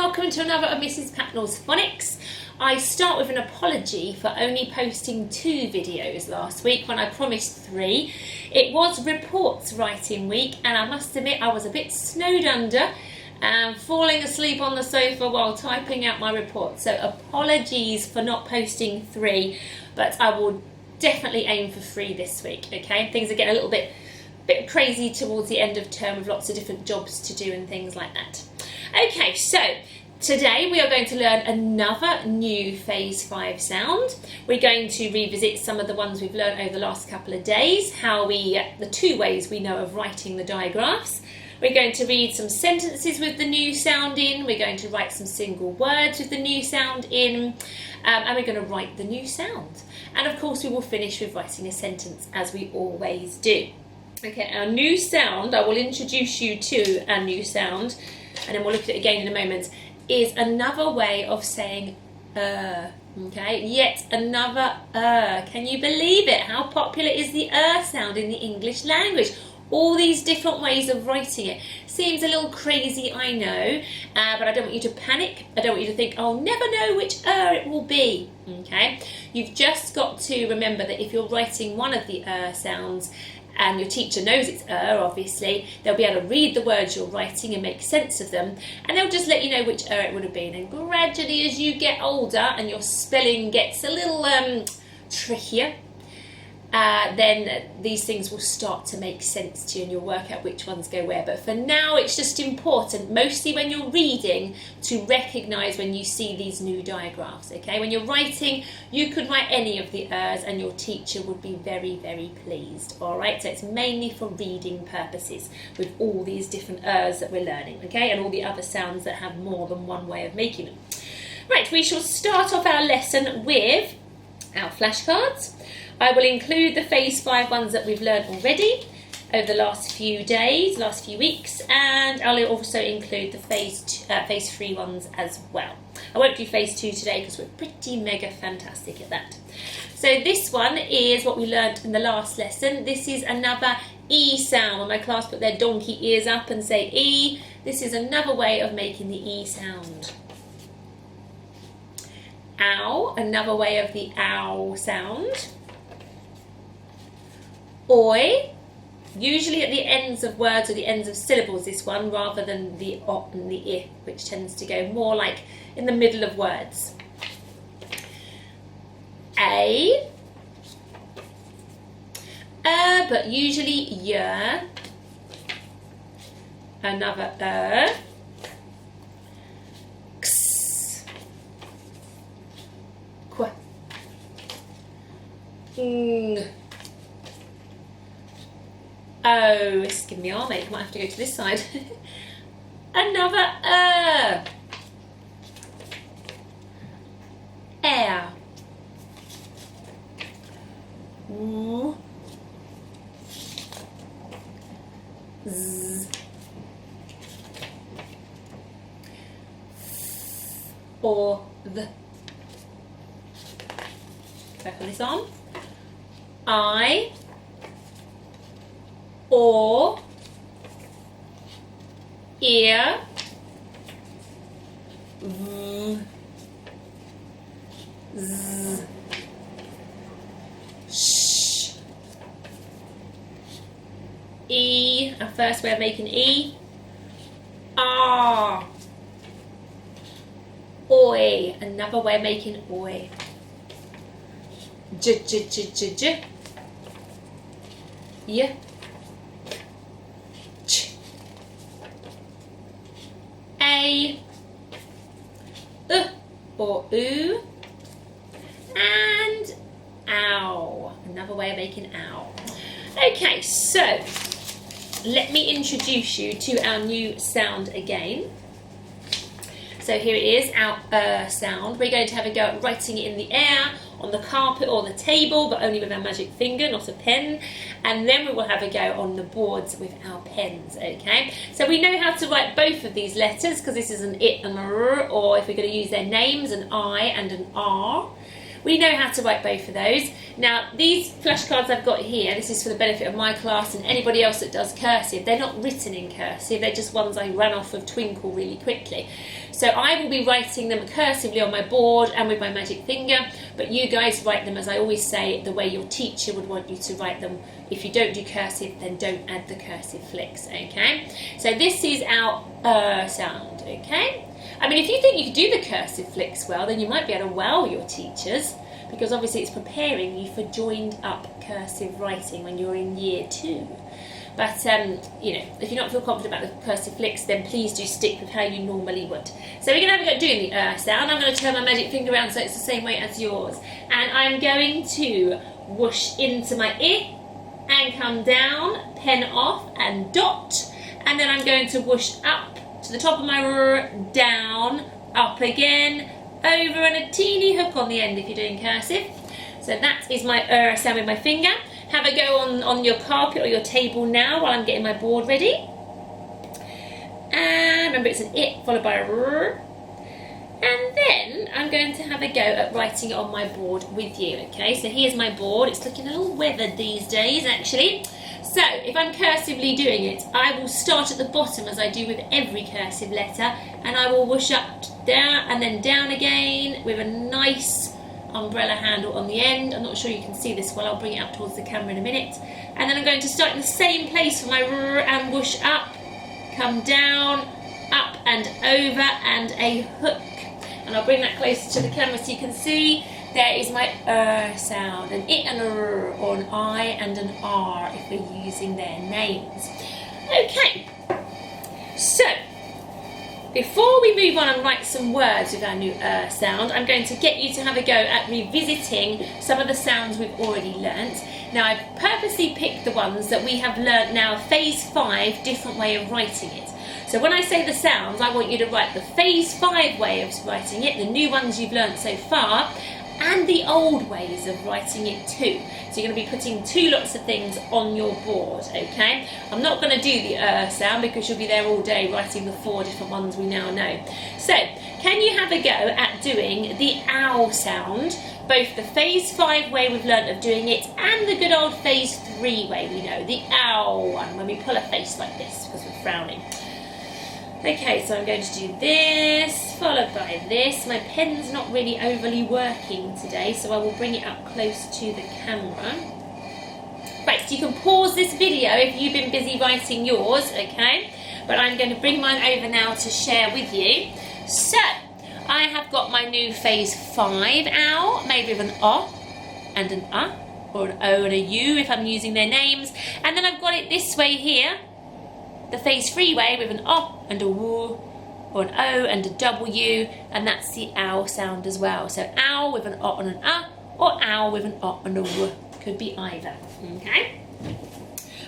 welcome to another of Mrs. Patnell's Phonics. I start with an apology for only posting 2 videos last week when I promised 3. It was reports writing week and I must admit I was a bit snowed under and falling asleep on the sofa while typing out my report. So apologies for not posting 3, but I will definitely aim for 3 this week, okay? Things are getting a little bit crazy towards the end of term with lots of different jobs to do and things like that. Okay, so today we are going to learn another new Phase 5 sound. We're going to revisit some of the ones we've learned over the last couple of days, the 2 ways we know of writing the digraphs. We're going to read some sentences with the new sound in, we're going to write some single words with the new sound in, and we're going to write the new sound. And of course we will finish with writing a sentence as we always do. Okay, our new sound, I will introduce you to our new sound, and then we'll look at it again in a moment, is another way of saying okay, yet another Can you believe it? How popular is the sound in the English language? All these different ways of writing it. Seems a little crazy, I know, but I don't want you to panic. I don't want you to think, I'll never know which it will be, okay? You've just got to remember that if you're writing one of the sounds, and your teacher knows it's obviously, they'll be able to read the words you're writing and make sense of them, and they'll just let you know which it would have been. And gradually, as you get older and your spelling gets a little trickier, then these things will start to make sense to you and you'll work out which ones go where. But for now, it's just important, mostly when you're reading, to recognise when you see these new digraphs, okay? When you're writing, you could write any of the and your teacher would be very, very pleased, all right? So it's mainly for reading purposes with all these different that we're learning, okay? And all the other sounds that have more than one way of making them. Right, we shall start off our lesson with our flashcards. I will include the Phase 5 ones that we've learned already over the last few days, last few weeks, and I'll also include the Phase 3 ones as well. I won't do Phase 2 today because we're pretty mega fantastic at that. So this one is what we learned in the last lesson. This is another E sound. When my class put their donkey ears up and say E, this is another way of making the E sound. Ow, another way of the ow sound. Oi, usually at the ends of words or the ends of syllables, this one, rather than the o and the I, which tends to go more like in the middle of words. A, but usually y, another x, qu, ng. Oh, this is giving me arm ache. I might have to go to this side. Another air. Ooh. Z. Or the. Back on this arm. I. Or, ear, v, z, sh, e, our first way of making E, ah, oi, another way of making oi, j, j, j, j, j, yeah. Or oo, and ow, another way of making ow. Okay, so let me introduce you to our new sound again. So here it is, our sound. We're going to have a go at writing it in the air, on the carpet or the table, but only with our magic finger, not a pen. And then we will have a go on the boards with our pens, okay? So we know how to write both of these letters because this is an I and an R, or if we're going to use their names, an I and an R. we know how to write both of those. Now, these flashcards I've got here, this is for the benefit of my class and anybody else that does cursive. They're not written in cursive, they're just ones I ran off of Twinkle really quickly. So I will be writing them cursively on my board and with my magic finger, but you guys write them, as I always say, the way your teacher would want you to write them. If you don't do cursive, then don't add the cursive flicks, okay? So this is our sound, okay? I mean, if you think you could do the cursive flicks well, then you might be able to wow your teachers, because obviously it's preparing you for joined up cursive writing when you're in year 2. But, you know, if you don't feel confident about the cursive flicks, then please do stick with how you normally would. So we're going to have a go at doing the sound. I'm going to turn my magic finger around so it's the same way as yours. And I'm going to whoosh into my and come down, pen off and dot. And then I'm going to whoosh up to the top of my down, up again, over, and a teeny hook on the end if you're doing cursive. So that is my sound with my finger. Have a go on your carpet or your table now while I'm getting my board ready. And remember, it's an followed by a and then I'm going to have a go at writing it on my board with you, okay? So here's my board. It's looking a little weathered these days, actually. So if I'm cursively doing it, I will start at the bottom as I do with every cursive letter, and I will whoosh up, down, and then down again with a nice umbrella handle on the end. I'm not sure you can see this well, I'll bring it up towards the camera in a minute. And then I'm going to start in the same place for my and whoosh up, come down, up and over, and a hook. And I'll bring that closer to the camera so you can see. There is my sound, an I and a R, or an I and an R if we're using their names. Okay, so before we move on and write some words with our new sound, I'm going to get you to have a go at revisiting some of the sounds we've already learnt. Now, I've purposely picked the ones that we have learnt now, phase 5, different way of writing it. So when I say the sounds, I want you to write the phase 5 way of writing it, the new ones you've learnt so far, and the old ways of writing it too. So you're going to be putting 2 lots of things on your board, okay? I'm not going to do the sound because you'll be there all day writing the 4 different ones we now know. So, can you have a go at doing the ow sound, both the phase 5 way we've learnt of doing it and the good old phase 3 way we know, the ow one, when we pull a face like this because we're frowning. Okay, so I'm going to do this, followed by this. My pen's not really overly working today, so I will bring it up close to the camera. Right, so you can pause this video if you've been busy writing yours, okay? But I'm going to bring mine over now to share with you. So, I have got my new phase 5 ow, made with an O and an or an O and a U if I'm using their names. And then I've got it this way here, the phase 3 way with an O and a W, or an O and a W, and that's the ow sound as well. So ow with an O and an A, or ow with an O and a W. Could be either, okay?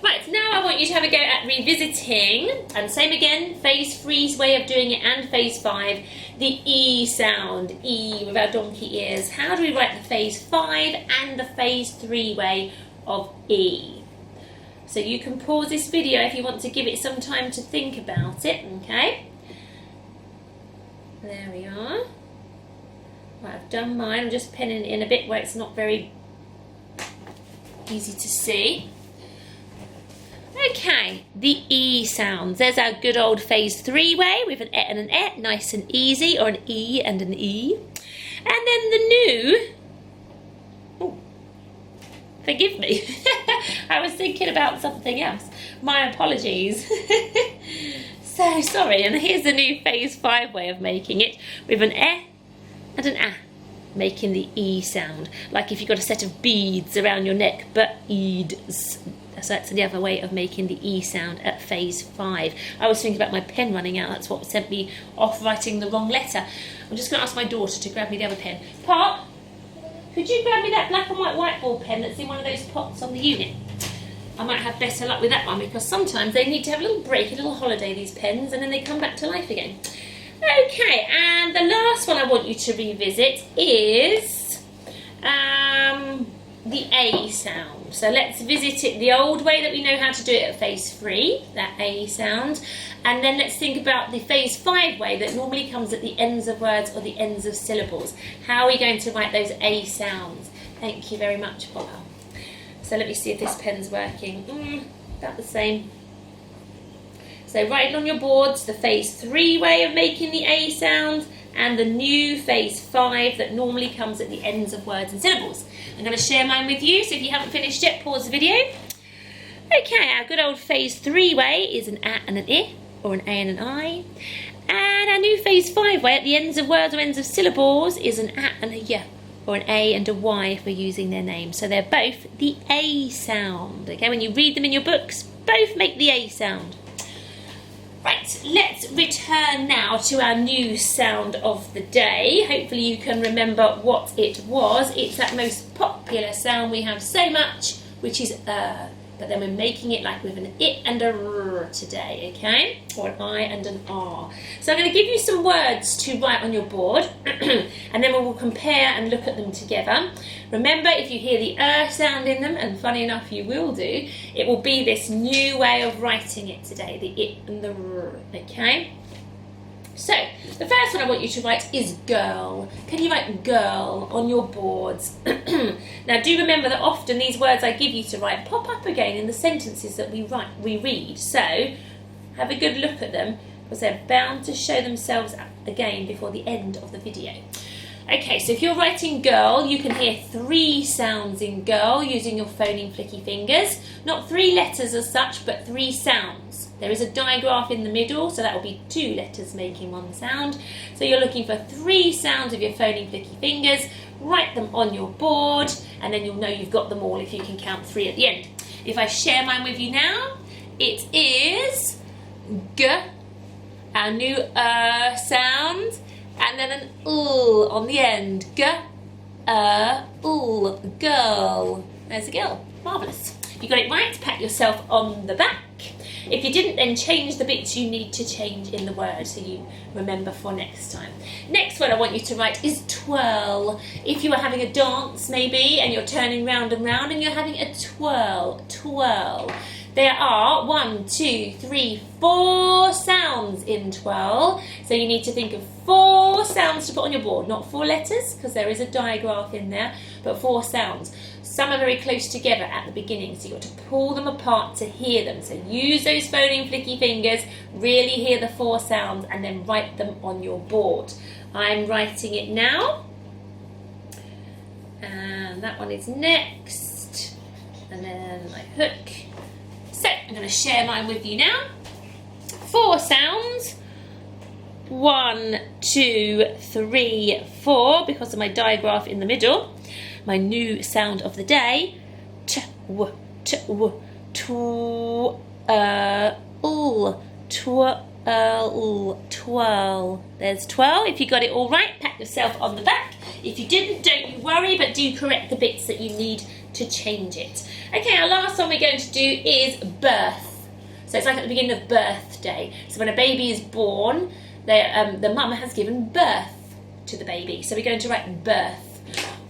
Right, now I want you to have a go at revisiting, and same again, phase 3's way of doing it and phase 5, the E sound, E with our donkey ears. How do we write the phase 5 and the phase 3 way of E? So you can pause this video if you want to give it some time to think about it, okay? There we are. Right, I've done mine. I'm just penning it in a bit where it's not very easy to see. Okay, the E sounds. There's our good old phase 3 way with an E and an E, nice and easy, or an E and an E. And then the new... Forgive me, I was thinking about something else. My apologies. So sorry, and here's the new phase 5 way of making it with an E and an A, making the E sound. Like if you've got a set of beads around your neck, but eeds. So that's the other way of making the E sound at phase 5. I was thinking about my pen running out, that's what sent me off writing the wrong letter. I'm just going to ask my daughter to grab me the other pen. Pop! Could you grab me that black and white whiteboard pen that's in one of those pots on the unit? I might have better luck with that one because sometimes they need to have a little break, a little holiday, these pens, and then they come back to life again. Okay, and the last one I want you to revisit is the A sound. So let's visit it the old way that we know how to do it at phase 3, that A sound. And then let's think about the phase 5 way that normally comes at the ends of words or the ends of syllables. How are we going to write those A sounds? Thank you very much, Papa. So let me see if this pen's working. About the same. So write on your boards the phase 3 way of making the A sound and the new phase 5 that normally comes at the ends of words and syllables. I'm going to share mine with you, so if you haven't finished yet, pause the video. Okay, our good old phase 3 way is an A and an I, or an A and an I. And our new phase 5 way at the ends of words or ends of syllables is an A and a Y, or an A and a Y if we're using their names. So they're both the A sound. Okay, when you read them in your books, both make the A sound. Right, let's return now to our new sound of the day. Hopefully you can remember what it was. It's that most popular sound we have so much, which is but then we're making it like with an I and a R today, okay? Or an I and an R. So I'm going to give you some words to write on your board, and then we will compare and look at them together. Remember, if you hear the sound in them, and funny enough you will do, it will be this new way of writing it today, the I and the R, okay? So, the first one I want you to write is girl. Can you write girl on your boards? Now, do remember that often these words I give you to write pop up again in the sentences that we read. So, have a good look at them, because they're bound to show themselves again before the end of the video. Okay, so if you're writing girl, you can hear 3 sounds in girl using your phoning flicky fingers. Not 3 letters as such, but 3 sounds. There is a digraph in the middle, so that will be 2 letters making 1 sound. So you're looking for 3 sounds with your phoning flicky fingers. Write them on your board, and then you'll know you've got them all if you can count 3 at the end. If I share mine with you now, it is G, our new sound. And then an on the end. G, girl. There's a girl. Marvellous. You got it right, pat yourself on the back. If you didn't, then change the bits you need to change in the word so you remember for next time. Next word I want you to write is twirl. If you are having a dance maybe and you're turning round and round and you're having a twirl, twirl. There are 1, 2, 3, 4 sounds in twirl. So you need to think of 4 sounds to put on your board. Not 4 letters, because there is a digraph in there, but 4 sounds. Some are very close together at the beginning, so you've got to pull them apart to hear them. So use those phoning flicky fingers, really hear the 4 sounds, and then write them on your board. I'm writing it now. And that one is next. And then my hook. So, I'm going to share mine with you now. 4 sounds. 1, 2, 3, 4, because of my digraph in the middle. My new sound of the day. T-w, t-w, twirl, twirl, twirl. There's twirl. If you got it all right, pat yourself on the back. If you didn't, don't you worry, but do correct the bits that you need to change it. Okay, our last one we're going to do is birth. So it's like at the beginning of birthday. So when a baby is born, the mum has given birth to the baby. So we're going to write birth.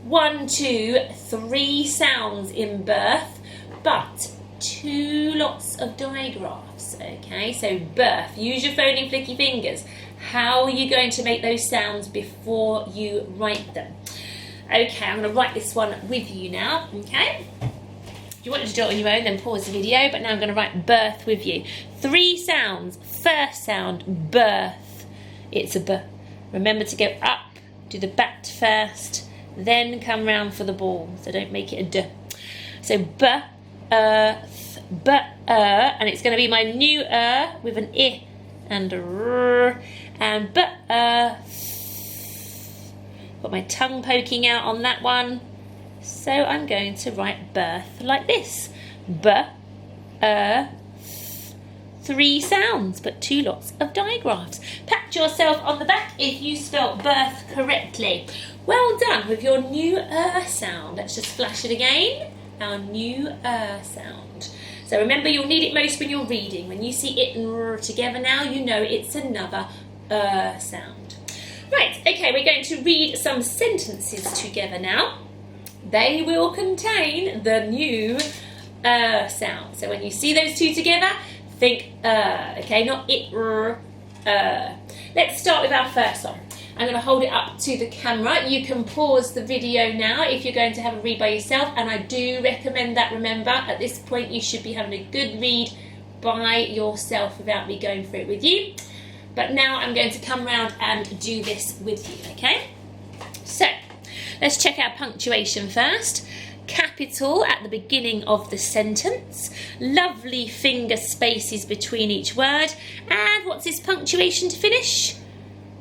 1, 2, 3 sounds in birth, but 2 lots of digraphs. Okay, so birth. Use your phoning flicky fingers. How are you going to make those sounds before you write them? Okay, I'm going to write this one with you now, okay? If you wanted to do it on your own, then pause the video, but now I'm going to write birth with you. 3 sounds. First sound, birth. It's a B. Remember to go up, do the bat first, then come round for the ball, so don't make it a D. So B, th, B, and it's going to be my new with an I and a R, and B, got my tongue poking out on that one. So I'm going to write birth like this. B, 3 sounds, but 2 lots of digraphs. Pat yourself on the back if you spelt birth correctly. Well done with your new sound. Let's just flash it again. Our new sound. So remember, you'll need it most when you're reading. When you see it and R together now, you know it's another sound. Right, okay, we're going to read some sentences together now. they will contain the new sound. So when you see those two together, think okay, not it, Let's start with our first one. I'm going to hold it up to the camera. You can pause the video now if you're going to have a read by yourself, and I do recommend that. Remember, at this point you should be having a good read by yourself without me going through it with you. But now I'm going to come round and do this with you, okay? So, let's check our punctuation first. Capital at the beginning of the sentence, lovely finger spaces between each word, and what's this punctuation to finish?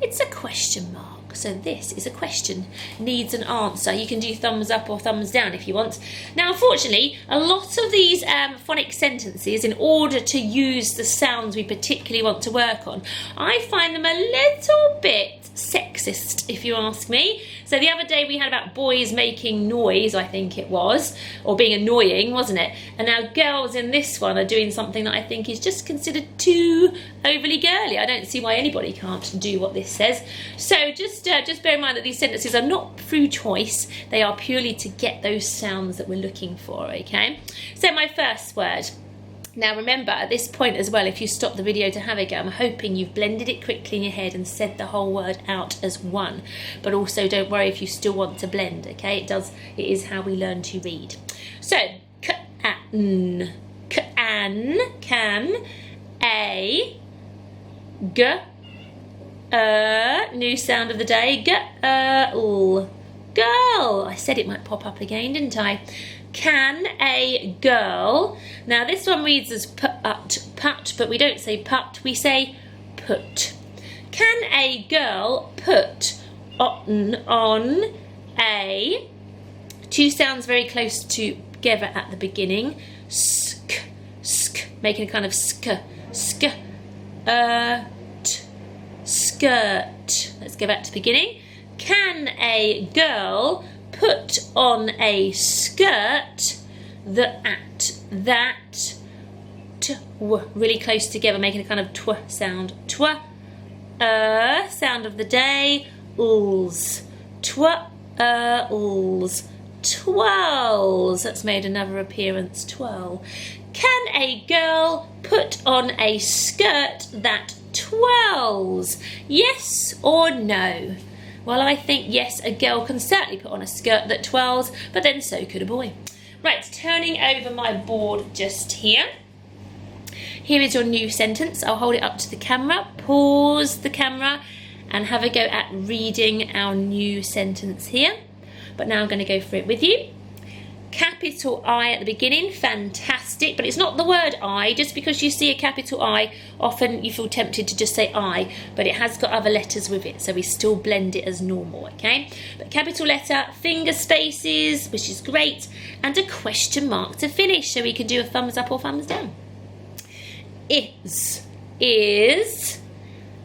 It's a question mark. So this is a question, needs an answer. You can do thumbs up or thumbs down if you want. Now, unfortunately, a lot of these phonic sentences, in order to use the sounds we particularly want to work on, I find them a little bit sexist, if you ask me. So the other day we had about boys making noise, I think it was, or being annoying, wasn't it? And now girls in this one are doing something that I think is just considered too overly girly. I don't see why anybody can't do what this says. So just bear in mind that these sentences are not through choice. They are purely to get those sounds that we're looking for, okay? So my first word. Now remember, at this point as well, if you stop the video to have a go, I'm hoping you've blended it quickly in your head and said the whole word out as one. But also don't worry if you still want to blend, okay? It is how we learn to read. So, can, a, g, new sound of the day, girl. I said it might pop up again, didn't I? Can a girl, now this one reads as put, but we don't say put, we say put. Can a girl put on a, two sounds very close together at the beginning, sk, making a kind of skirt. Let's go back to the beginning. Can a girl put on a skirt that really close together, making a kind of tw sound. Sound of the day, ools. Twirls. Twirls. That's made another appearance. Twirl. Can a girl put on a skirt that twirls? Yes or no? Well, I think yes, a girl can certainly put on a skirt that twirls, but then so could a boy. Right, turning over my board just here. Here is your new sentence. I'll hold it up to the camera, pause the camera, and have a go at reading our new sentence here. But now I'm going to go through it with you. Capital I at the beginning, fantastic, but it's not the word I. Just because you see a capital I, often you feel tempted to just say I, but it has got other letters with it, so we still blend it as normal, okay? But capital letter, finger spaces, which is great, and a question mark to finish, so we can do a thumbs up or thumbs down. Is.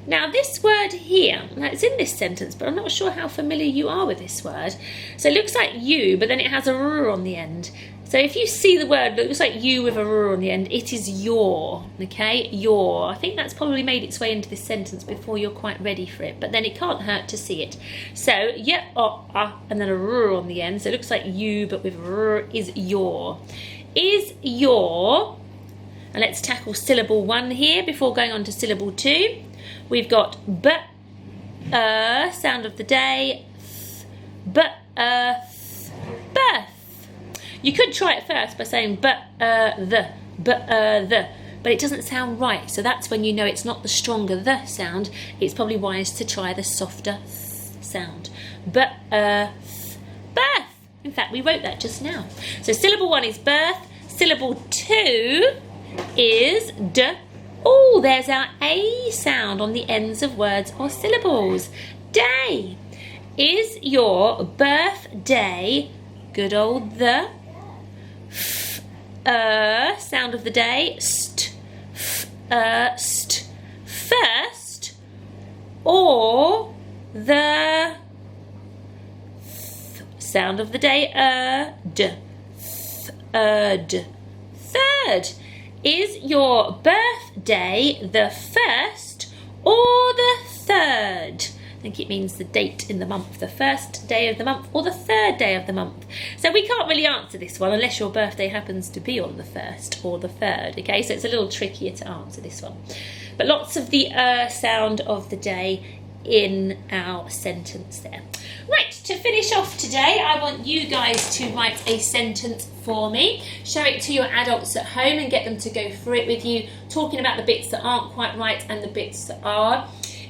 Now this word here, now it's in this sentence, but I'm not sure how familiar you are with this word. So it looks like you, but then it has a r on the end. So if you see the word that looks like you with a r on the end, it is your, okay? Your. I think that's probably made its way into this sentence before you're quite ready for it, but then it can't hurt to see it. So, yeah, and then a r on the end. So it looks like you, but with r is your. Is your, and let's tackle syllable 1 here before going on to syllable 2. We've got sound of the day, birth. You could try it first by saying but it doesn't sound right. So that's when you know it's not the stronger the sound. It's probably wise to try the softer sound. Birth. In fact, we wrote that just now. So syllable 1 is birth. Syllable 2 is d. Oh, there's our A sound on the ends of words or syllables. Day. Is your birthday good old the? Sound of the day. First. Or the sound of the day. Third. Is your birthday the 1st or the 3rd? think it means the date in the month, the first day of the month or the third day of the month. So we can't really answer this one unless your birthday happens to be on the 1st or the 3rd, okay? So it's a little trickier to answer this one. But lots of the sound of the day in our sentence there. Right, to finish off today, I want you guys to write a sentence for me. Show it to your adults at home and get them to go through it with you, talking about the bits that aren't quite right and the bits that are.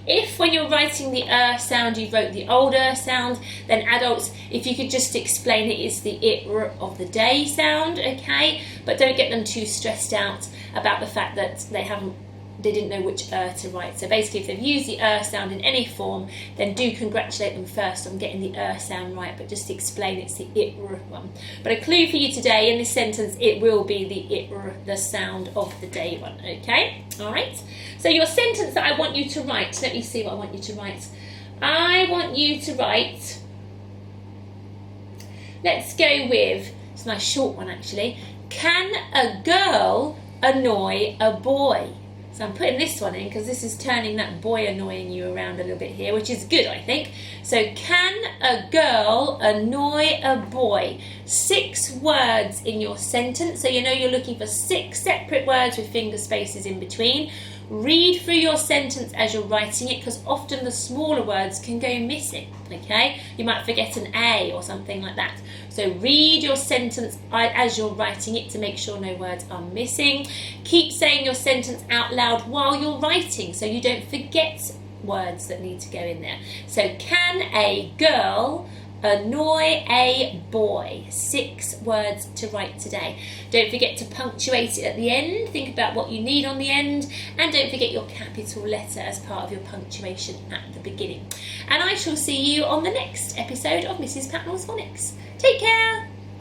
If when you're writing the sound you wrote the old sound, then adults, if you could just explain it is the of the day sound, okay? But don't get them too stressed out about the fact that they didn't know which to write. So basically, if they've used the sound in any form, then do congratulate them first on getting the sound right, but just explain it's the one. But a clue for you today in this sentence, it will be the sound of the day one, okay? All right. So your sentence that I want you to write, let me see what I want you to write. I want you to write, let's go with, it's a nice short one actually. Can a girl annoy a boy? So I'm putting this one in because this is turning that boy annoying you around a little bit here, which is good, I think. So, can a girl annoy a boy? 6 words in your sentence. So you know you're looking for 6 separate words with finger spaces in between. Read through your sentence as you're writing it because often the smaller words can go missing, okay? You might forget an A or something like that. So read your sentence as you're writing it to make sure no words are missing. Keep saying your sentence out loud while you're writing so you don't forget words that need to go in there. So can a girl annoy a boy? 6 words to write today. Don't forget to punctuate it at the end. Think about what you need on the end. And don't forget your capital letter as part of your punctuation at the beginning. And I shall see you on the next episode of Mrs. Patnell's Phonics. Take care.